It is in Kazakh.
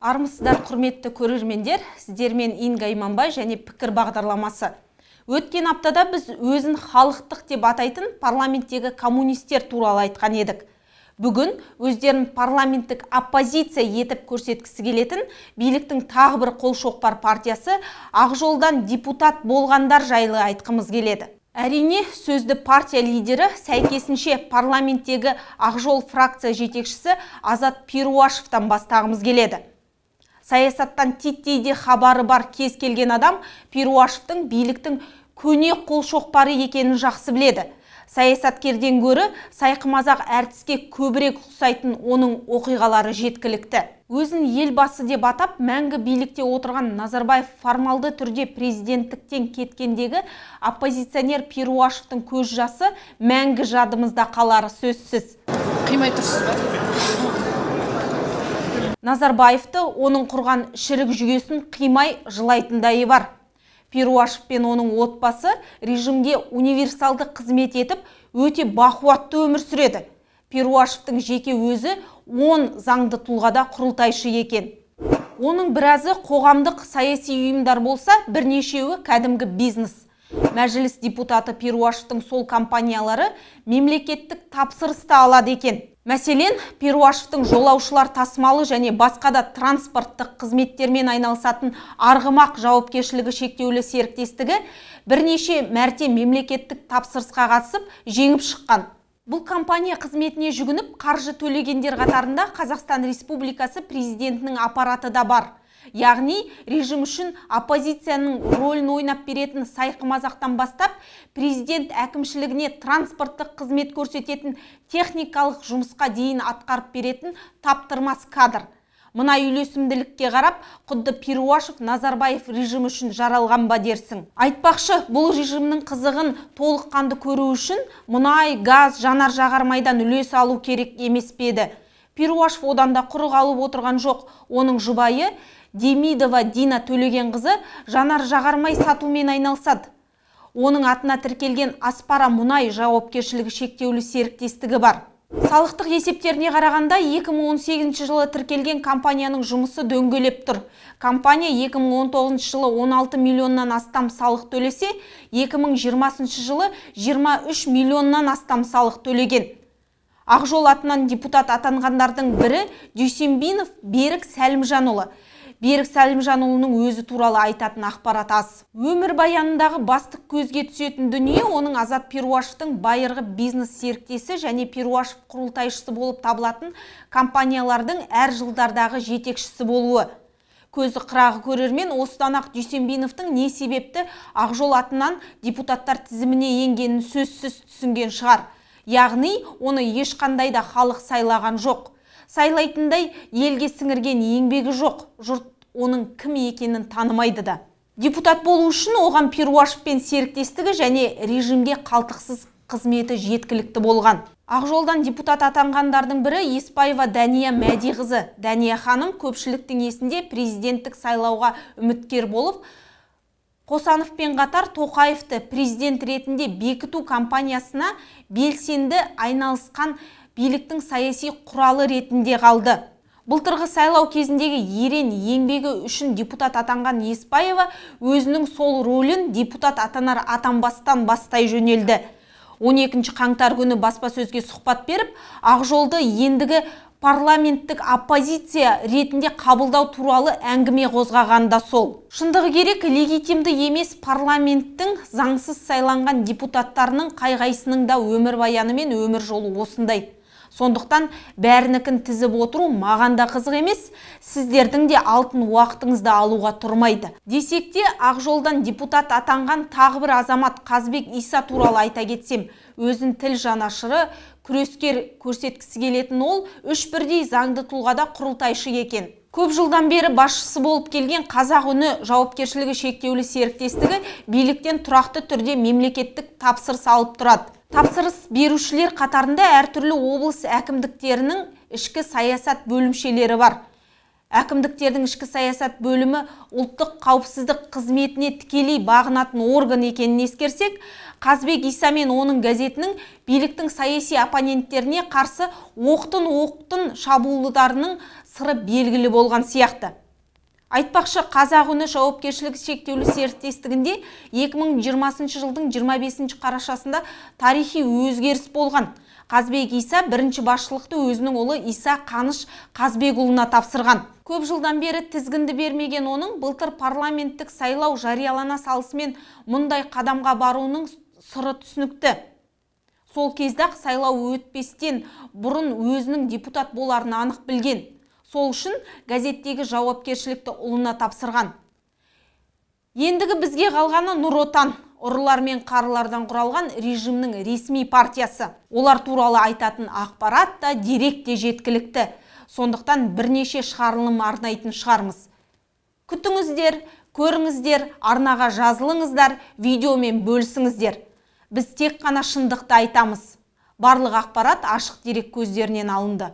Армысыздар, құрметті көрермендер, сіздермен Инга Иманбай және пікір бағдарламасы. Өткен аптада біз өзін халықтық деп атайтын парламенттегі коммунистер туралы айтқан едік. Бүгін өздерін парламенттік оппозиция етіп көрсеткісі келетін биліктің тағы бір қолшоқпар партиясы Ақжолдан депутат болғандар жайлы айтқымыз келеді. Әрине, сөзді партия лидері, сәйкесінше парламенттегі Ақжол фракция жетекшісі Азат Перуашевтан бастағымыз келеді. Саясаттан титтейде хабары бар кез келген адам Перуашевтың биліктің көне қолшоқпары екенін жақсы біледі. Саясаткерден гөрі сайқымазақ әртіске көбірек ұқсайтын оның оқиғалары жеткілікті. Өзін елбасы деп атап, мәңгі билікте отырған Назарбаев формалды түрде президенттіктен кеткендегі оппозиционер Перуашевтың көз жасы мәңгі жадымызда қалары сөзсіз. Қимай тұрсыз ба? Назарбаевты оның құрған шірік жүйесін қимай жылайтындайы бар. Перуашев пен оның отбасы режимге универсалды қызмет етіп, өте бақуатты өмір сүреді. Перуашевтың жеке өзі 10 заңды тұлғада құрылтайшы екен. Оның біразы қоғамдық саяси ұйымдар болса, бірнешеуі кәдімгі бизнес. Мәжіліс депутаты Перуашевтың сол компаниялары мемлекеттік тапсырысты алады екен. Мәселен, Перуашевтың жолаушылар тасымалы және басқа да транспорттық қызметтермен айналысатын Арғымақ жауапкершілігі шектеулі серіктестігі бірнеше мәрте мемлекеттік тапсырысқа қатысып, жеңіп шыққан. Бұл компания қызметіне жүгініп, қаржы төлегендер қатарында Қазақстан Республикасы президентінің аппараты да бар. Яғни, режим үшін оппозицияның рөлін ойнап беретін сайқымазақтан бастап, президент әкімшілігіне транспорттық қызмет көрсететін техникалық жұмысқа дейін атқарып беретін таптырмас кадр. Мына үйлесімділікке қарап, құдды Перуашев Назарбаев режим үшін жаралған ба дерсің. Айтпақшы, бұл режимнің қызығын толыққанды көру үшін мұнай, газ, жанар-жағармайдан үлес алу керек емес пе еді. Перуашев одан да құр қалып отырған жоқ. Оның жұбайы Демидова Дина Төлегенқызы жанар-жағармай сатумен айналысады. Оның атына тіркелген Аспара мұнай жауапкершілігі шектеулі серіктестігі бар. Салықтық есептеріне қарағанда 2018 жылы тіркелген компанияның жұмысы дөңгелеп тұр. Компания 2019 жылы 16 миллионнан астам салық төлесе, 2020 жылы 23 миллионнан астам салық төлеген. Ақжол атынан депутат атанғандардың бірі Дүйсенбинов Берік Сәлімжанұлы. Берік Сәлімжанұлының өзі туралы айтатын ақпарат аз. Өмір баянындағы бастық көзге түсетін дүние оның Азат Перуашевтың байырғы бизнес серіктесі және Перуашев құрылтайшысы болып табылатын компаниялардың әр жылдардағы жетекшісі болуы. Көзі қырағы көрермен осыдан-ақ Дүйсенбиновтың не себепті Ақжол атынан депутаттар тізіміне енгенін сөзсіз түсінген шығар. Яғни, оны ешқандай да халық сайлаған жоқ. Сайлайтындай елге сіңірген еңбегі жоқ. Жұрт оның кім екенін танымайды да. Депутат болу үшін оған Перуашев пен серіктестігі және режимге қалтықсыз қызметі жеткілікті болған. Ақжолдан депутат атанғандардың бірі Еспаева Дәния Мәдиқызы. Дәния ханым көпшіліктің есінде президенттік сайлауға үміткер болып, Қосановпен қатар Тоқаевты президент ретінде бекіту кампаниясына белсенді айналысқан биліктің саяси құралы ретінде қалды. Былтырғы сайлау кезіндегі ерен еңбегі үшін депутат атанған Еспаева өзінің сол рөлін депутат атанар атанбастан бастай жөнелді. 12 қаңтар күні баспасөзге сұхбат беріп, Ақжолды ендігі парламенттік оппозиция ретінде қабылдау туралы әңгіме қозғағанда сол. Шындығы керек, легитимді емес парламенттің заңсыз сайланған депутаттарының қай-қайсының да өмір баяны мен өмір жолы осындай. Сондықтан бәрінікін тізіп отыру маған да қызық емес, сіздердің де алтын уақытыңызды алуға тұрмайды. Десек те, Ақжолдан депутат атанған тағы бір азамат Қазбек Иса туралы айта кетсем, өзін тіл жанашыры, күрескер көрсеткісі келетін ол үш бірдей заңды тұлғада құрылтайшы екен. Көп жылдан бері басшысы болып келген Қазақ үні жауапкершілігі шектеулі серіктестігі биліктен тұрақты түрде мемлекеттік тапсырыс алып тұрады. Тапсырыс берушілер қатарында әртүрлі облыс әкімдіктерінің ішкі саясат бөлімшелері бар. Әкімдіктердің ішкі саясат бөлімі ұлттық қауіпсіздік қызметіне тікелей бағынатын орган екенін ескерсек, Қазбек Иса мен оның газетінің биліктің саяси оппоненттеріне қарсы оқтын шабуылдарының сыры белгілі болған сияқты. Айтпақшы, Қазақ үні жауапкершілігі шектеулі серіктестігінде 2020 жылдың 25 қарашасында тарихи өзгеріс болған. Қазбек Иса бірінші басшылықты өзінің ұлы Иса Қаныш Қазбекұлына тапсырған. Көп жылдан бері тізгінді бермеген оның былтыр парламенттік сайлау жариялана салысымен мұндай қадамға баруының сыры түсінікті. Сол кездақ сайлау өтпестен бұрын өзінің депутат боларын анық білген. Сол үшін газеттегі жауапкершілікті ұлына тапсырған. Ендігі бізге қалғаны Нұр Отан, ұрылар мен қарылардан құралған режимнің ресми партиясы. Олар туралы айтатын ақпарат та дерек те жеткілікті. Сондықтан бірнеше шығарылым арнайтын шығармыз. Күтіңіздер, көріңіздер, арнаға жазылыңыздар, видеомен бөлісіңіздер. Біз тек қана шындықты айтамыз. Барлық ақпарат ашық дерек көздерінен алынды.